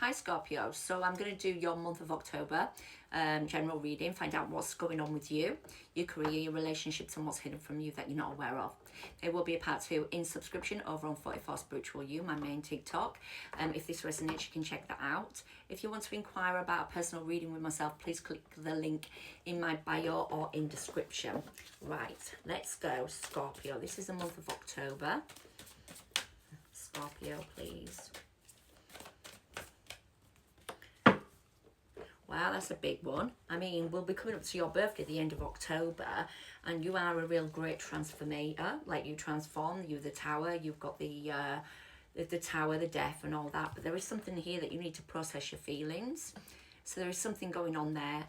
Hi Scorpio, so I'm going to do your month of October general reading, find out what's going on with you, your career, your relationships, and what's hidden from you that you're not aware of. There will be a part 2 in subscription over on 44 Spiritual You, my main TikTok. If this resonates, you can check that out. If you want to inquire about a personal reading with myself, please click the link in my bio or in description. Right, let's go Scorpio. This is the month of October. Scorpio, please. Wow, that's a big one. I mean, we'll be coming up to your birthday at the end of October, and you are a real great transformator. Like, you transform, you're the tower, you've got the tower, the death and all that. But there is something here that you need to process your feelings. So there is something going on there,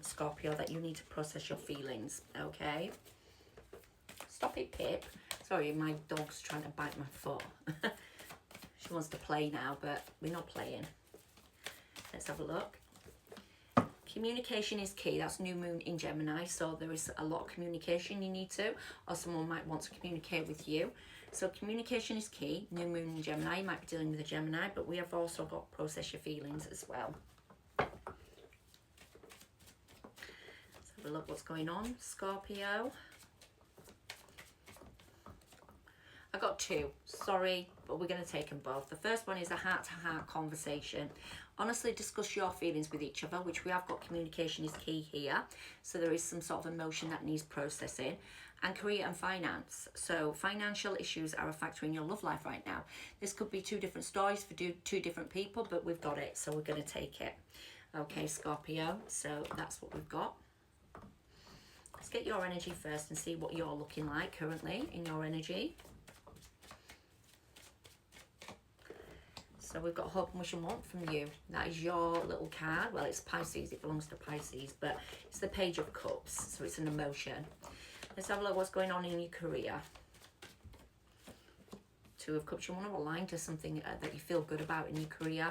Scorpio, that you need to process your feelings, okay? Stop it, Pip. Sorry, my dog's trying to bite my foot. She wants to play now, but we're not playing. Let's have a look. Communication is key. That's new moon in Gemini, so there is a lot of communication you need to, or someone might want to communicate with you. So communication is key. New moon in Gemini, you might be dealing with a Gemini, but we have also got process your feelings as well. Let's have a look what's going on, Scorpio. I got 2, sorry, but we're going to take them both. The first one is a heart-to-heart conversation. Honestly discuss your feelings with each other, which we have got. Communication is key here. So there is some sort of emotion that needs processing. And career and finance. So financial issues are a factor in your love life right now. This could be 2 different stories for 2 different people, but we've got it, so we're going to take it. Okay, Scorpio, so that's what we've got. Let's get your energy first and see what you're looking like currently in your energy. So we've got hope and wish and want from you. That is your little card. Well, it's Pisces. It belongs to Pisces, but it's the Page of Cups. So it's an emotion. Let's have a look what's going on in your career. 2 of Cups. You want to align to something that you feel good about in your career.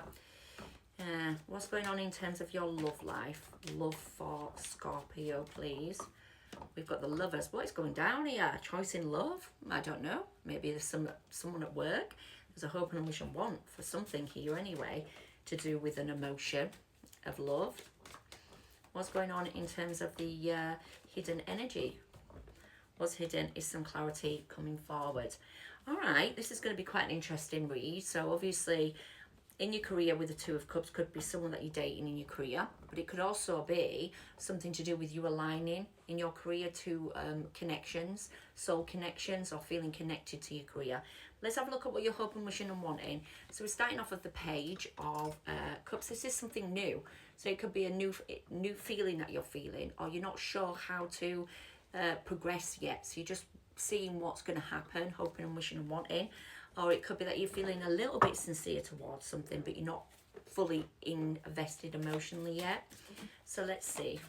What's going on in terms of your love life? Love for Scorpio, please. We've got the Lovers. What is going down here? Choice in love? I don't know. Maybe there's someone at work. There's a hope and a wish and want for something here anyway, to do with an emotion of love. What's going on in terms of the hidden energy? What's hidden is some clarity coming forward. All right, this is going to be quite an interesting read. So obviously, in your career with the 2 of Cups could be someone that you're dating in your career, but it could also be something to do with you aligning in your career to connections, soul connections, or feeling connected to your career. Let's have a look at what you're hoping, wishing and wanting. So we're starting off with the Page of Cups. This is something new. So it could be a new feeling that you're feeling, or you're not sure how to progress yet. So you're just seeing what's going to happen, hoping and wishing and wanting. Or it could be that you're feeling a little bit sincere towards something, but you're not fully invested emotionally yet. So let's see.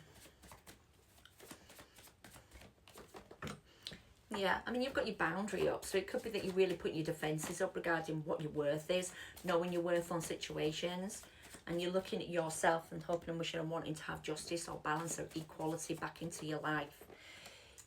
Yeah, I mean, you've got your boundary up, so it could be that you really put your defences up regarding what your worth is, knowing your worth on situations, and you're looking at yourself and hoping and wishing and wanting to have justice or balance or equality back into your life.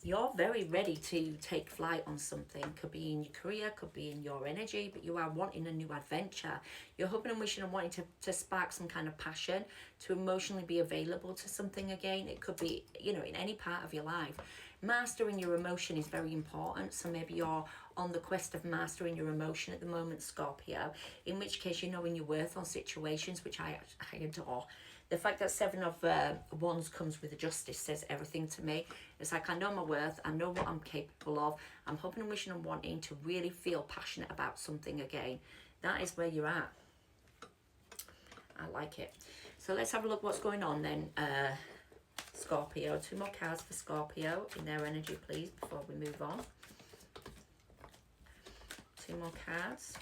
You're very ready to take flight on something. Could be in your career, could be in your energy, but you are wanting a new adventure. You're hoping and wishing and wanting to spark some kind of passion, to emotionally be available to something again. It could be, you know, in any part of your life. Mastering your emotion is very important. So maybe you're on the quest of mastering your emotion at the moment, Scorpio. In which case, you're knowing your worth on situations, which I adore. The fact that 7 of Wands comes with the Justice says everything to me. It's like, I know my worth, I know what I'm capable of. I'm hoping and wishing and wanting to really feel passionate about something again. That is where you're at. I like it. So let's have a look what's going on then, Scorpio. 2 more cards for Scorpio in their energy, please, before we move on. 2 more cards.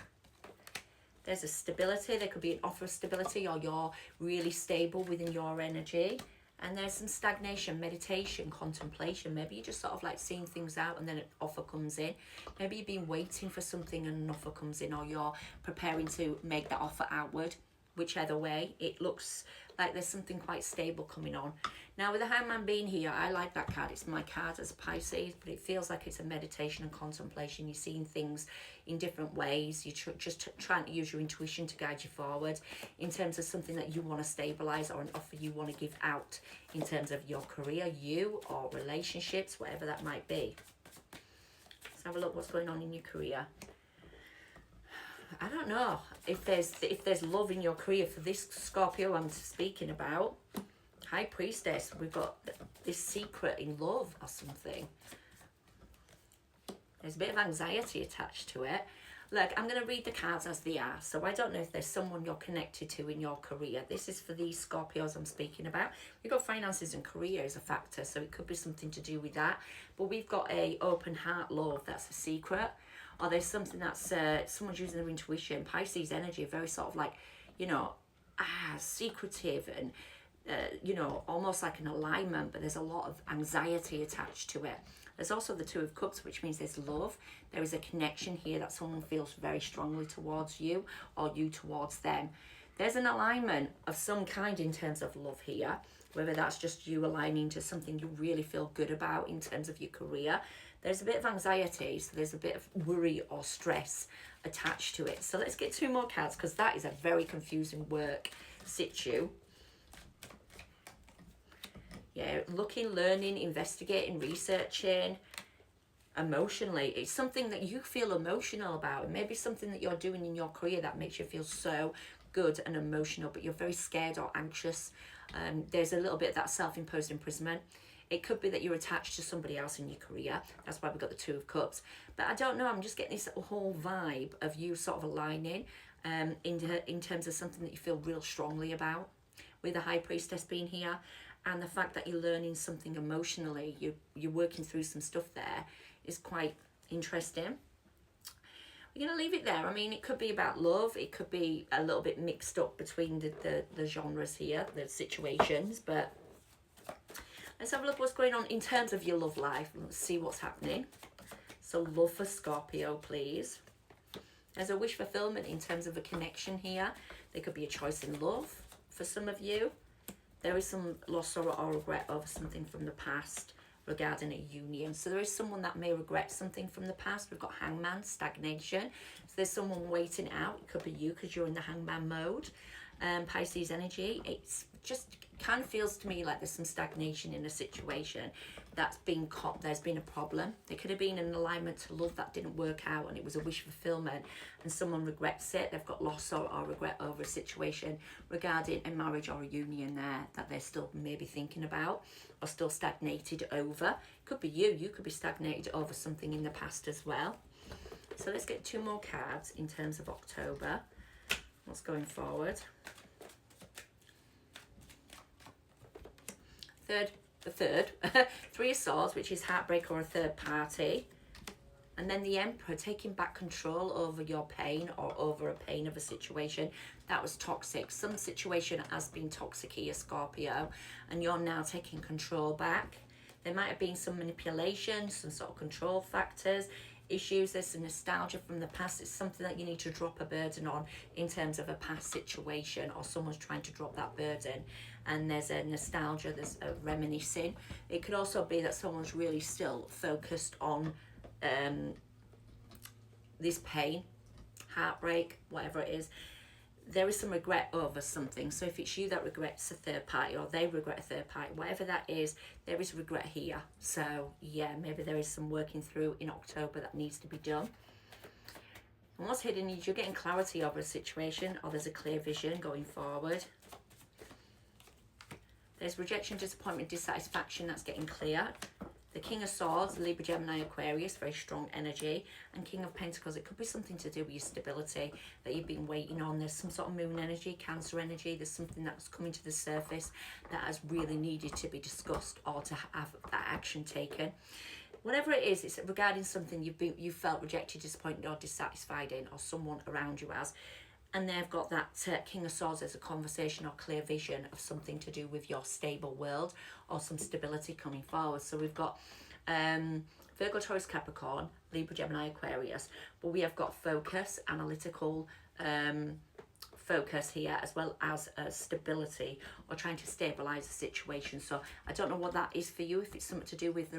There's a stability. There could be an offer of stability, or you're really stable within your energy. And there's some stagnation, meditation, contemplation. Maybe you're just sort of like seeing things out and then an offer comes in. Maybe you've been waiting for something and an offer comes in, or you're preparing to make that offer outward. whichever way. It looks like there's something quite stable coming on. Now with the Hangman being here, I like that card. It's my card as a Pisces, but it feels like it's a meditation and contemplation. You're seeing things in different ways. You're just trying to use your intuition to guide you forward in terms of something that you want to stabilize, or an offer you want to give out in terms of your career, you, or relationships, whatever that might be. Let's have a look what's going on in your career. I don't know if there's love in your career for this Scorpio I'm speaking about. High Priestess, we've got this secret in love or something. There's a bit of anxiety attached to it. Look, I'm going to read the cards as they are. So I don't know if there's someone you're connected to in your career. This is for these Scorpios I'm speaking about. We've got finances and career as a factor, so it could be something to do with that. But we've got a open heart love, that's a secret. Or there's something that's, someone's using their intuition. Pisces energy, very sort of like, you know, secretive and, you know, almost like an alignment, but there's a lot of anxiety attached to it. There's also the Two of Cups, which means there's love. There is a connection here that someone feels very strongly towards you, or you towards them. There's an alignment of some kind in terms of love here, whether that's just you aligning to something you really feel good about in terms of your career. There's a bit of anxiety, so there's a bit of worry or stress attached to it. So let's get 2 more cards, because that is a very confusing work situ. Yeah, looking, learning, investigating, researching, emotionally. It's something that you feel emotional about. It may be something that you're doing in your career that makes you feel so good and emotional, but you're very scared or anxious. There's a little bit of that self-imposed imprisonment. It could be that you're attached to somebody else in your career. That's why we've got the Two of Cups. But I don't know, I'm just getting this whole vibe of you sort of aligning in terms of something that you feel real strongly about, with the High Priestess being here. And the fact that you're learning something emotionally, you're working through some stuff there, is quite interesting. We're going to leave it there. I mean, it could be about love. It could be a little bit mixed up between the genres here, the situations. But let's have a look what's going on in terms of your love life. Let's see what's happening. So love for Scorpio, please. There's a wish fulfillment in terms of a connection here. There could be a choice in love for some of you. There is some loss, sorrow, or regret over something from the past regarding a union. So there is someone that may regret something from the past. We've got Hangman, stagnation. So there's someone waiting out. It could be you, because you're in the Hangman mode. Pisces energy. It's just kind of feels to me like there's some stagnation in a situation that's been caught. There's been a problem. There could have been an alignment to love that didn't work out, and it was a wish fulfillment, and someone regrets it. They've got loss or regret over a situation regarding a marriage or a union there that they're still maybe thinking about, or still stagnated over. Could be you. You could be stagnated over something in the past as well. So let's get 2 more cards in terms of October. What's going forward? The third, 3 of Swords, which is heartbreak or a third party. And then the Emperor, taking back control over your pain or over a pain of a situation that was toxic. Some situation has been toxic here, Scorpio, and you're now taking control back. There might have been some manipulation, some sort of control factors, issues. There's some nostalgia from the past. It's something that you need to drop a burden on in terms of a past situation, or someone's trying to drop that burden, and there's a nostalgia, there's a reminiscing. It could also be that someone's really still focused on this pain, heartbreak, whatever it is. There is some regret over something. So if it's you that regrets a third party, or they regret a third party, whatever that is, there is regret here. So yeah, maybe there is some working through in October that needs to be done. And what's hidden is you're getting clarity over a situation, or there's a clear vision going forward. There's rejection, disappointment, dissatisfaction that's getting clear. The King of Swords, Libra, Gemini, Aquarius, very strong energy. And King of Pentacles, it could be something to do with your stability that you've been waiting on. There's some sort of moon energy, Cancer energy. There's something that's coming to the surface that has really needed to be discussed, or to have that action taken. Whatever it is, it's regarding something you felt rejected, disappointed, or dissatisfied in, or someone around you has. And they've got that King of Swords as a conversation or clear vision of something to do with your stable world, or some stability coming forward. So we've got Virgo, Taurus, Capricorn, Libra, Gemini, Aquarius. But we have got focus, analytical focus here, as well as stability, or trying to stabilize the situation. So I don't know what that is for you, if it's something to do with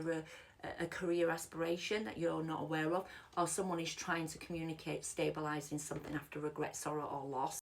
a career aspiration that you're not aware of, or someone is trying to communicate stabilizing something after regret, sorrow, or loss.